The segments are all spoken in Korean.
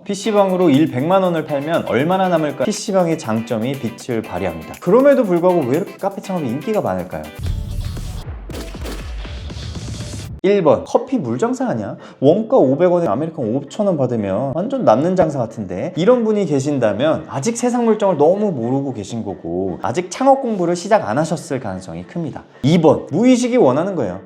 PC방으로 일 100만 원을 팔면 얼마나 남을까? PC방의 장점이 빛을 발휘합니다. 그럼에도 불구하고 왜 이렇게 카페 창업이 인기가 많을까요? 1번 커피 물 장사 아니야? 원가 500원에 아메리카노 5,000원 받으면 완전 남는 장사 같은데, 이런 분이 계신다면 아직 세상 물정을 너무 모르고 계신 거고 아직 창업 공부를 시작 안 하셨을 가능성이 큽니다. 2번 무의식이 원하는 거예요.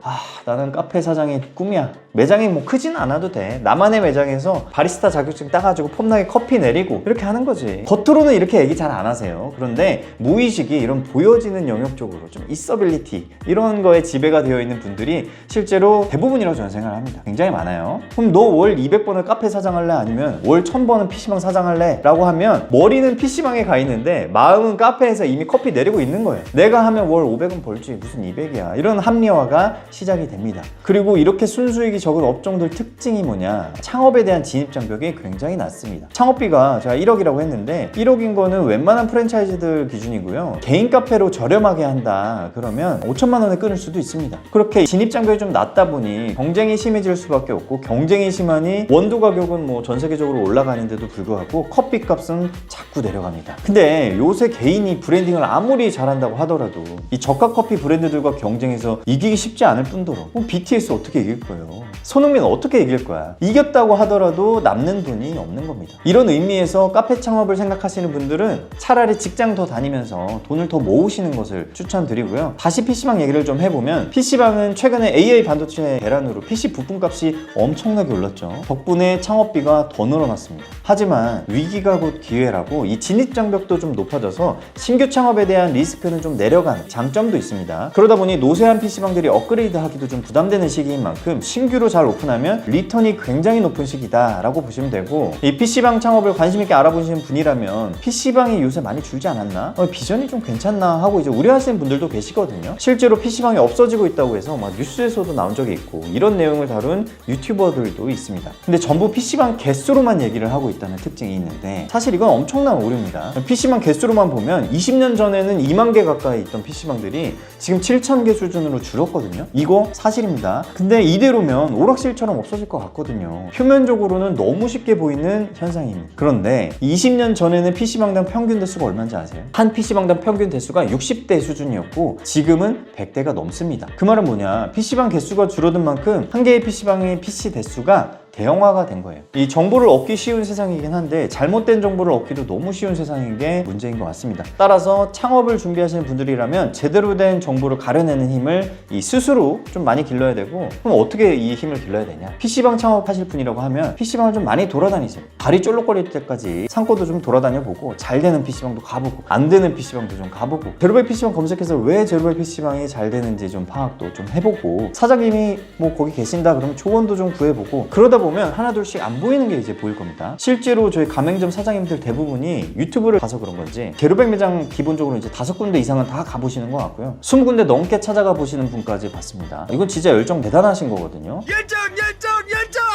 나는 카페 사장이 꿈이야. 매장이 뭐 크진 않아도 돼. 나만의 매장에서 바리스타 자격증 따가지고 폼나게 커피 내리고 이렇게 하는 거지. 겉으로는 이렇게 얘기 잘 안 하세요. 그런데 무의식이 이런 보여지는 영역 쪽으로 좀 있어빌리티 이런 거에 지배가 되어 있는 분들이 실제로 대부분이라고 저는 생각을 합니다. 굉장히 많아요. 그럼 너 월 200번을 카페 사장할래? 아니면 월 1000번은 PC방 사장할래? 라고 하면 머리는 PC방에 가 있는데 마음은 카페에서 이미 커피 내리고 있는 거예요. 내가 하면 월 500은 벌지 무슨 200이야. 이런 합리화가 시작이 됩니다. 그리고 이렇게 순수익이 적은 업종들 특징이 뭐냐, 창업에 대한 진입장벽이 굉장히 낮습니다. 창업비가 제가 1억이라고 했는데 1억인 거는 웬만한 프랜차이즈들 기준이고요. 개인 카페로 저렴하게 한다 그러면 5천만 원에 끊을 수도 있습니다. 그렇게 진입장벽이 좀 낮다 보니 경쟁이 심해질 수밖에 없고, 경쟁이 심하니 원두 가격은 뭐 전 세계적으로 올라가는데도 불구하고 커피 값은 자꾸 내려갑니다. 근데 요새 개인이 브랜딩을 아무리 잘한다고 하더라도 이 저가 커피 브랜드들과 경쟁해서 이기기 쉽지 않을 뿐더러 BTS 어떻게 이길 거예요? 손흥민 어떻게 이길 거야? 이겼다고 하더라도 남는 돈이 없는 겁니다. 이런 의미에서 카페 창업을 생각하시는 분들은 차라리 직장 더 다니면서 돈을 더 모으시는 것을 추천드리고요. 다시 PC방 얘기를 좀 해보면, PC방은 최근에 AI 반도체 대란으로 PC 부품값이 엄청나게 올랐죠. 덕분에 창업비가 더 늘어났습니다. 하지만 위기가 곧 기회라고 이 진입장벽도 좀 높아져서 신규 창업에 대한 리스크는 좀 내려간 장점도 있습니다. 그러다 보니 노쇠한 PC방들이 업그레이드 하기도 좀 부담되는 시기인 만큼 신규로 잘 오픈하면 리턴이 굉장히 높은 시기다 라고 보시면 되고, 이 PC방 창업을 관심있게 알아보시는 분이라면 PC방이 요새 많이 줄지 않았나? 비전이 좀 괜찮나? 하고 이제 우려하시는 분들도 계시거든요. 실제로 PC방이 없어지고 있다고 해서 막 뉴스에서도 나온 적이 있고 이런 내용을 다룬 유튜버들도 있습니다. 근데 전부 PC방 개수로만 얘기를 하고 있다는 특징이 있는데, 사실 이건 엄청난 오류입니다. PC방 개수로만 보면 20년 전에는 2만 개 가까이 있던 PC방들이 지금 7,000개 수준으로 줄었거든요. 이거 사실입니다. 근데 이대로면 오락실처럼 없어질 것 같거든요. 표면적으로는 너무 쉽게 보이는 현상입니다. 그런데 20년 전에는 PC방당 평균 대수가 얼마인지 아세요? 한 PC방당 평균 대수가 60대 수준이었고 지금은 100대가 넘습니다. 그 말은 뭐냐, PC방 개수가 줄어든 만큼 한 개의 PC방의 PC 대수가 대형화가 된 거예요. 이 정보를 얻기 쉬운 세상이긴 한데 잘못된 정보를 얻기도 너무 쉬운 세상인 게 문제인 것 같습니다. 따라서 창업을 준비하시는 분들이라면 제대로 된 정보를 가려내는 힘을 스스로 좀 많이 길러야 되고, 그럼 어떻게 이 힘을 길러야 되냐? PC방 창업하실 분이라고 하면 PC방을 좀 많이 돌아다니세요. 발이 쫄록거릴 때까지 상고도 좀 돌아다녀보고, 잘 되는 PC방도 가보고 안 되는 PC방도 좀 가보고, 제로백 PC방 검색해서 왜 제로백 PC방이 잘 되는지 좀 파악도 좀 해보고, 사장님이 뭐 거기 계신다 그러면 조언도 좀 구해보고, 그러다 보면 하나둘씩 안 보이는 게 이제 보일 겁니다. 실제로 저희 가맹점 사장님들 대부분이 유튜브를 봐서 그런 건지 제로백 매장 기본적으로 이제 5군데 이상은 다 가보시는 것 같고요. 20군데 넘게 찾아가 보시는 분까지 봤습니다. 이건 진짜 열정 대단하신 거거든요. 열정!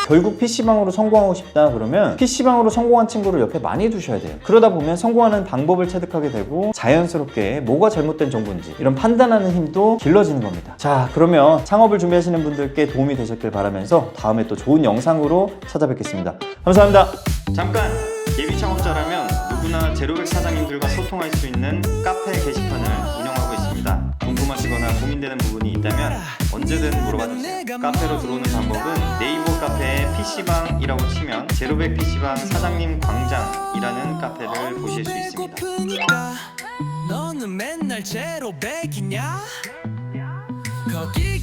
결국 PC방으로 성공하고 싶다 그러면 PC방으로 성공한 친구를 옆에 많이 두셔야 돼요. 그러다 보면 성공하는 방법을 체득하게 되고 자연스럽게 뭐가 잘못된 정보인지 이런 판단하는 힘도 길러지는 겁니다. 자, 그러면 창업을 준비하시는 분들께 도움이 되셨길 바라면서 다음에 또 좋은 영상으로 찾아뵙겠습니다. 감사합니다. 잠깐! 예비 창업자라면 누구나 제로백 사장님들과 소통할 수 있는 카페 게시판을 운영하고 있습니다. 궁금하시거나 고민되는 부분이 있다면 언제든 물어봐주세요. 카페로 들어오는 방법은 네이버 카페에 PC방이라고 치면 제로백 PC방 사장님 광장이라는 카페를 보실 수 있습니다. 너는 맨날 제로백이냐? 거기